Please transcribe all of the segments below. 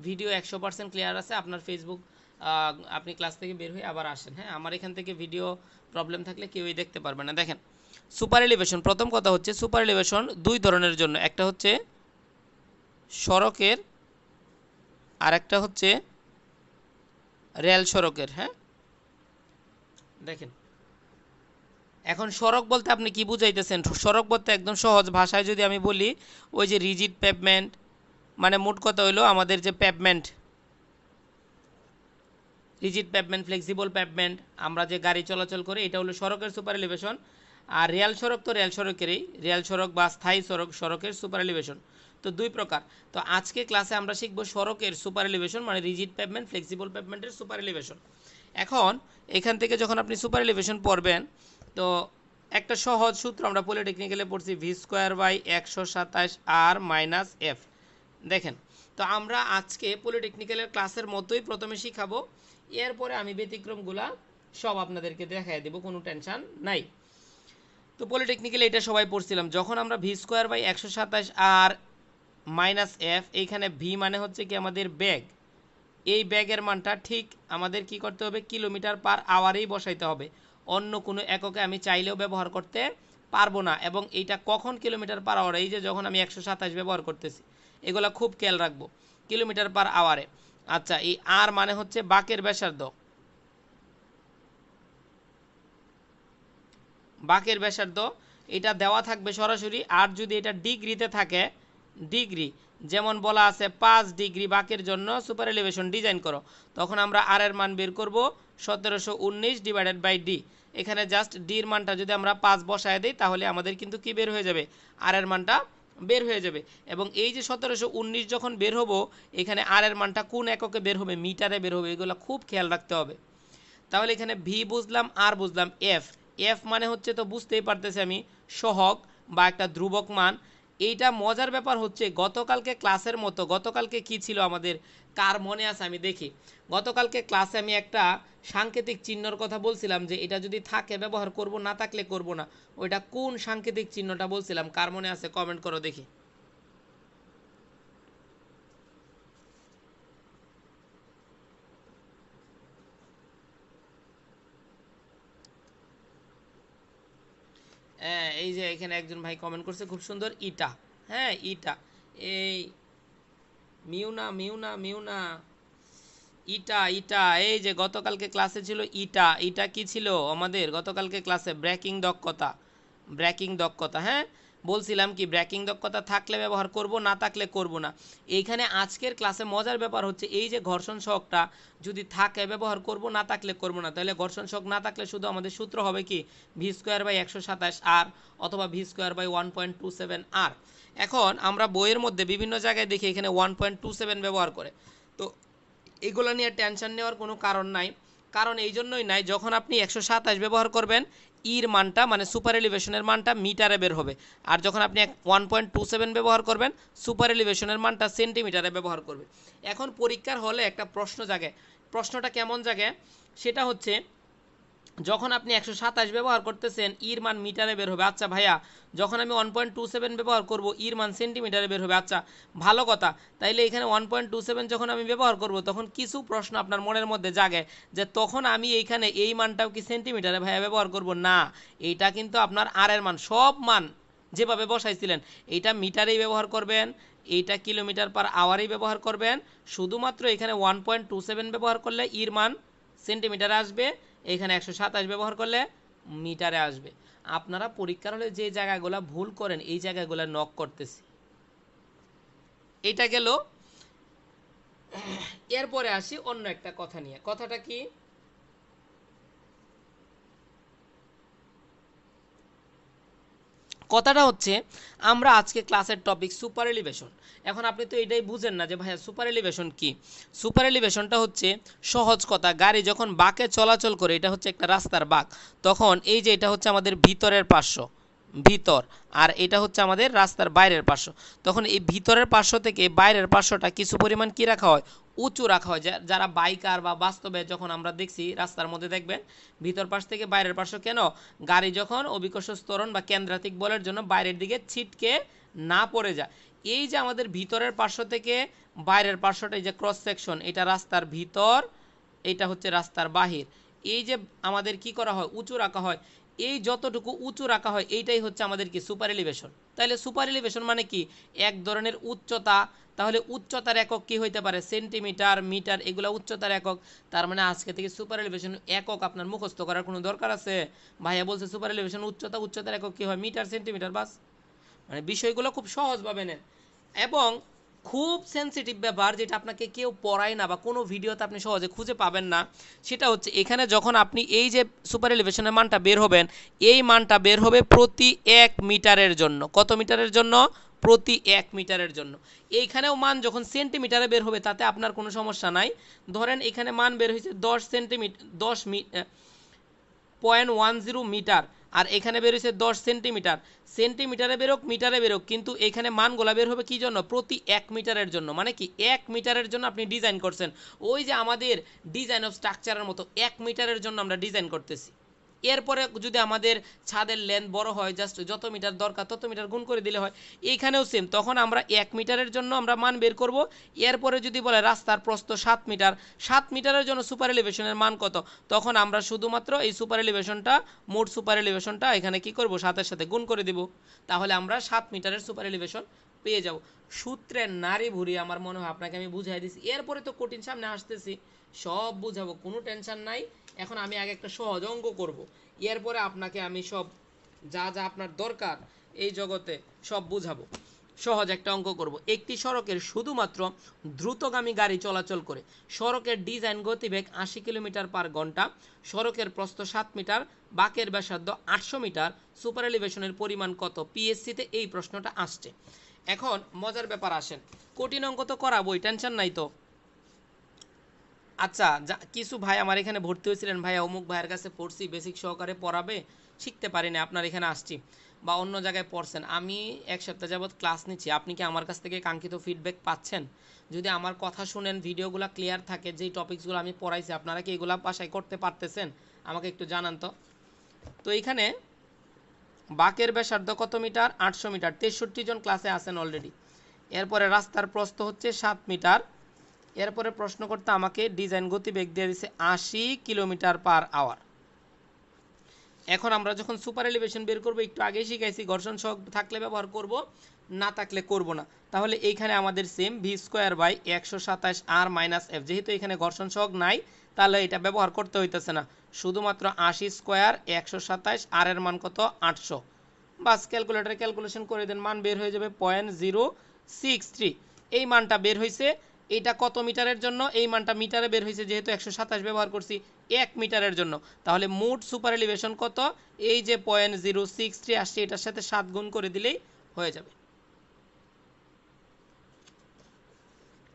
Video 100% clear আছে। আপনার Facebook আপনি ক্লাস থেকে বের হয়ে আবার আসেন, হ্যাঁ, আমার এখান থেকে ভিডিও প্রবলেম থাকলে কেউই দেখতে পারবে না। দেখেন সুপার এলিভেশন, প্রথম কথা হচ্ছে সুপার এলিভেশন দুই ধরনের জন্য, একটা হচ্ছে সড়কের আর একটা হচ্ছে রেল সড়কের। হ্যাঁ, দেখেন এখন সড়ক বলতে আপনি কি বুঝাইতেছেন? সড়ক বলতে একদম সহজ ভাষায় যদি আমি বলি, ওই যে রিজিড পেভমেন্ট, মানে মোট কথা হইলো আমাদের যে pavement, rigid pavement, flexible pavement, আমরা যে গাড়ি চলাচল করি, এটা হলো সড়কের সুপার এলিভেশন। আর রেল সড়ক তো রেল সড়কেরই, রেল সড়ক বা স্থায়ী সড়ক, সড়কের সুপার এলিভেশন তো দুই প্রকার। তো আজকে ক্লাসে আমরা শিখবো সড়কের সুপার এলিভেশন, মানে রিজিড পেভমেন্ট, ফ্লেক্সিবল পেভমেন্টের সুপার এলিভেশন। এখন এখান থেকে যখন আপনি সুপার এলিভেশন পড়বেন, তো একটা সহজ সূত্র আমরা পলিটেকনিক্যালে পড়ছি, V square by 127 R minus F. দেখেন, তো আমরা আজকে পলিটেকনিক্যালের ক্লাসের মতোই প্রথমে শিখাবো, এরপরে আমি ব্যতিক্রমগুলা সব আপনাদেরকে দেখাই দেবো, কোনো টেনশন নাই। তো পলিটেকনিক্যালে এটা সবাই পড়ছিলাম, যখন আমরা V square by 127 R minus F, এইখানে ভি মানে হচ্ছে কি আমাদের ব্যাগ, এই ব্যাগের মানটা ঠিক আমাদের কি করতে হবে, কিলোমিটার পার আওয়ারেই বসাইতে হবে, অন্য কোনো এককে আমি চাইলেও ব্যবহার করতে পারবো না। এবং এইটা কখন কিলোমিটার পার আওয়ার, এই যে যখন আমি 127 ব্যবহার করতেছি, এগুলা খুব খেয়াল রাখবো, কিলোমিটার পার আওয়ারে। আচ্ছা, এই আর মানে হচ্ছে বাঁকের ব্যাসার্ধ, বাঁকের ব্যাসার্ধ এটা দেওয়া থাকবে সরাসরি। আর যদি এটা ডিগ্রিতে থাকে, ডিগ্রি যেমন বলা আছে 5 ডিগ্রি বাঁকের জন্য সুপার এলিভেশন ডিজাইন করো, তখন আমরা আর এর মান বের করব 1719 ডিভাইডেড বাই ডি। এখানে জাস্ট ডির মানটা যদি আমরা 5 বসায় দিই, তাহলে আমাদের কিন্তু কি বের হয়ে যাবে, আর এর মানটা বের হয়ে যাবে। এবং এই যে 1719 যখন বের হবো, এখানে আর এর মানটা কোন এককে বের হবে, মিটারে বের হবে, এগুলো খুব খেয়াল রাখতে হবে। তাহলে এখানে ভি বুঝলাম, আর বুঝলাম, এফ, এফ মানে হচ্ছে তো বুঝতেই পারতেছি আমি সহগ বা একটা ধ্রুবক মান। এইটা মজার ব্যাপার হচ্ছে গতকালকে ক্লাসের মতো, গতকালকে কি ছিল আমাদের, কার মনে আছে আমি দেখি, গতকালকে ক্লাসে আমি একটা সাংকেতিক চিহ্নর কথা বলছিলাম যে এটা যদি থাকে ব্যবহার করব, না থাকলে করব না। ওইটা কোন সাংকেতিক চিহ্নটা বলছিলাম, কার মনে আছে কমেন্ট করো দেখি। হ্যাঁ, এই যে এখানে একজন ভাই কমেন্ট করছে খুব সুন্দর, ইটা। হ্যাঁ, ইটা, এই মিউনা মিউনা মিউনা, ইটা ইটা, এই যে গতকালকে ক্লাসে ছিল ইটা, ইটা কি ছিল আমাদের গতকালকে ক্লাসে, ব্রেকিং দক্ষতা, ব্রেকিং দক্ষতা। হ্যাঁ, বলছিলাম কি ব্রেকিং দক্ষতা থাকলে ব্যবহার করব, না থাকলে করব না। এইখানে আজকের ক্লাসে মজার ব্যাপার হচ্ছে এই যে ঘর্ষণ সহগটা যদি থাকে ব্যবহার করব, না থাকলে করব না। তাহলে ঘর্ষণ সহগ না থাকলে শুধু আমাদের সূত্র হবে কি, ভি স্কোয়ার বাই 127 আর, অথবা ভি স্কোয়ার বাই 1.27 আর। এখন আমরা বইয়ের মধ্যে বিভিন্ন জায়গায় দেখি এখানে 1.27 ব্যবহার করে, তো এগুলো নিয়ে টেনশন নেওয়ার কোনো কারণ নাই। কারণ এই জন্যই নাই, যখন আপনি 127 ব্যবহার করবেন, ইর মানটা মানে সুপার এলিভেশনের মানটা মিটারে বের হবে। আর যখন আপনি 1.27 ব্যবহার করবেন, সুপার এলিভেশনের মানটা সেন্টিমিটারে ব্যবহার করবে। এখন পরীক্ষার হলে একটা প্রশ্ন জাগে, প্রশ্নটা কেমন জাগে, সেটা হচ্ছে যখন আপনি 127 ব্যবহার করতেছেন, ইর মান মিটারে বের হবে। আচ্ছা ভাইয়া, যখন আমি 1.27 ব্যবহার করব, ইর মান সেন্টিমিটারে বের হবে। আচ্ছা, ভালো কথা, তাইলে এখানে 1.27 যখন আমি ব্যবহার করব, তখন কিছু প্রশ্ন আপনার মনের মধ্যে জাগে যে তখন আমি এইখানে এই মানটাও কি সেন্টিমিটারে ভাইয়া ব্যবহার করব? না, এইটা কিন্তু আপনার আর এর মান, সব মান যেভাবে বসাইছিলেন এইটা মিটারেই ব্যবহার করবেন, এইটা কিলোমিটার পার আওয়ারেই ব্যবহার করবেন। শুধুমাত্র এখানে 1.27 ব্যবহার করলে ইর মান সেন্টিমিটারে আসবে, এখানে 127 ব্যবহার করলে মিটারে আসবে। আপনারা পরীক্ষার হলে যে জায়গাগুলো ভুল করেন, এই জায়গাগুলো নক করতেছি। এটা গেল। এরপরে আসি অন্য একটা কথা নিয়ে, কথাটা কি, কথাটা হচ্ছে আমরা আজকে ক্লাসের টপিক সুপার এলিভেশন। এখন আপনি তো এটাই বুঝেন না যে ভাইয়া সুপার এলিভেশন কি। সুপার এলিভেশনটা হচ্ছে সহজ কথা, গাড়ি যখন বাঁকে চলাচল করে, এটা হচ্ছে একটা রাস্তার বাঁক, তখন এই যে এটা হচ্ছে আমাদের ভিতরের পার্শ্ব, ভিতর, আর এটা হচ্ছে আমাদের রাস্তার বাইরের পার্শ্ব, তখন এই ভিতরের পার্শ্ব থেকে বাইরের পার্শ্বটা কিছু পরিমাণ কি রাখা হয়, উঁচু রাখা হয়। যারা বাইকার বা বাস্তবে যখন আমরা দেখছি রাস্তার মধ্যে দেখবেন ভিতর পাশ থেকে বাইরের পার্শ্ব, কেন, গাড়ি যখন অভিকর্ষ ত্বরণ বা কেন্দ্রাতিক বলের জন্য বাইরের দিকে ছিটকে না পড়ে যায়, এই যে আমাদের ভিতরের পার্শ্ব থেকে বাইরের পার্শ্বটা, এই যে ক্রস সেকশন, এটা রাস্তার ভিতর, এটা হচ্ছে রাস্তার বাহির। এই যে আমাদের কি করা হয়, উঁচু রাখা হয়, এই যতটুকু উঁচু রাখা হয় এইটাই হচ্ছে আমাদের কি সুপার এলিভেশন। তাহলে সুপার এলিভেশন মানে কি, এক ধরনের উচ্চতা। তাহলে উচ্চতার একক কি হইতে পারে, সেন্টিমিটার, মিটার, এগুলো উচ্চতার একক। তার মানে আজকে থেকে সুপার এলিভেশন একক আপনার মুখস্থ করার কোনো দরকার আছে? ভাইয়া বলছে সুপার এলিভেশন উচ্চতা, উচ্চতার একক কি হয়, মিটার, সেন্টিমিটার, বাস। মানে বিষয়গুলো খুব সহজভাবে নেন। এবং খুব সেন্সিটিভ ব্যাপার, যেটা আপনাকে কেউ পড়ায় না বা কোনো ভিডিওতে আপনি সহজে খুঁজে পাবেন না, সেটা হচ্ছে এখানে যখন আপনি এই যে সুপার এলিভেশনের মানটা বের হবেন, এই মানটা বের হবে প্রতি 1 মিটারের জন্য। কত মিটারের জন্য? প্রতি 1 মিটারের জন্য। এইখানেও মান যখন সেন্টিমিটারে বের হবে তাতে আপনার কোনো সমস্যা নাই। ধরেন এখানে মান বের হয়েছে 10 সেন্টিমিটার, 10.10 মিটার, আর এখানে বের হয়েছে 10 সেন্টিমিটার। সেন্টিমিটারে বেরোক, মিটারে বেরোক, কিন্তু এখানে মানগুলা বের হবে কি জন্য, প্রতি 1 মিটারের জন্য। মানে কি 1 মিটারের জন্য আপনি ডিজাইন করছেন, ওই যে আমাদের ডিজাইন অফ স্ট্রাকচারের মতো 1 মিটারের জন্য আমরা ডিজাইন করতেছি। এরপরে যদি আমাদের ছাদের লেন্থ বড় হয়, জাস্ট যত মিটার দরকার তত মিটার গুণ করে দিলে হয়। এইখানেও সেম, তখন আমরা 1 মিটারের জন্য আমরা মান বের করব। এরপরে যদি বলে রাস্তার প্রস্থ 7 মিটার, 7 মিটারের জন্য সুপার এলিভেশনের মান কত, তখন আমরা শুধুমাত্র এই সুপার এলিভেশনটা, মোট সুপার এলিভেশনটা এখানে কি করব, 7-এর সাথে গুণ করে দিব। তাহলে আমরা 7 মিটারের সুপার এলিভেশন পেয়ে যাব। সূত্রের নারী ভুরি আমার মনে হয় আপনাকে আমি বুঝাই দিছি। এরপরে তো কঠিন সামনে আসতেছি, সব বুঝাবো, কোনো টেনশন নাই। এখন আমি আগে একটা সহজ অঙ্ক করব, এরপরে আপনাকে আমি সব যা যা আপনার দরকার এই জগতে সব বুঝাবো। সহজ একটা অঙ্ক করব। একটি সড়কের শুধুমাত্র দ্রুতগামী গাড়ি চলাচল করে। সড়কের ডিজাইন গতিবেগ 80 কিলোমিটার পার ঘন্টা। সড়কের প্রস্থ 7 মিটার, বাঁকের ব্যাসার্ধ 800 মিটার। সুপার এলিভেশনের পরিমাণ কত? পিএসসিতে এই প্রশ্নটা আসছে। এখন মজার ব্যাপার আসেন, কঠিন অঙ্ক তো করাবোই, টেনশন নাই তো। আচ্ছা, কিছু ভাই আমার এখানে ভর্তি হয়েছিলেন, ভাইয়া অমুক ভাইয়ের কাছে পড়ছি, বেসিক সহকারে পড়াবে, শিখতে পারিনি, আপনার এখানে আসছি, বা অন্য জায়গায় পড়ছেন, আমি 1 সপ্তাহ যাবৎ ক্লাস নিচ্ছি, আপনি কি আমার কাছ থেকে কাঙ্ক্ষিত ফিডব্যাক পাচ্ছেন? যদি আমার কথা শুনেন, ভিডিওগুলো ক্লিয়ার থাকে, যেই টপিকসগুলো আমি পড়াইছি আপনারা কি এগুলো বাসায় করতে পারতেছেন, আমাকে একটু জানান তো। তো এইখানে বাঁকের ব্যাসার্ধ কত মিটার? 800 মিটার, 63 জন ক্লাসে আছেন অলরেডি। এরপরে রাস্তার প্রস্থ হচ্ছে 7 মিটার। এরপরে প্রশ্ন করতে আমাকে ডিজাইন গতিবেগ দিয়ে দিচ্ছে 80 কিলোমিটার পার আওয়ার। এখন আমরা যখন সুপার এলিভেশন বের করব, একটু আগেই শিখাইছি ঘর্ষণ সহগ থাকলে ব্যবহার করব, না থাকলে করব না। তাহলে এইখানে আমাদের সেম v²/127 r - f, যেহেতু এখানে ঘর্ষণ সহগ নাই তাহলে এটা ব্যবহার করতে হইতেছে না। শুধুমাত্র 80² 127 r এর মান কত? 800। বাস, ক্যালকুলেটরে ক্যালকুলেশন করে দেন, মান বের হয়ে যাবে 0.063। এই মানটা বের হয়েছে। এইটা কত মিটারের জন্য? এই মানটা মিটারে বের হয়েছে, যেহেতু 127 ব্যবহার করছি 1 মিটারের জন্য। তাহলে মোট সুপার এলিভেশন কত? এই যে 0.063 আসছে, এটার সাথে 7 গুণ করে দিলেই হয়ে যাবে।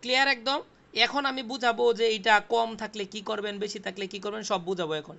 ক্লিয়ার একদম? এখন আমি বুঝাবো যে এটা কম থাকলে কি করবেন, বেশি থাকলে কি করবেন, সব বুঝাবো এখন।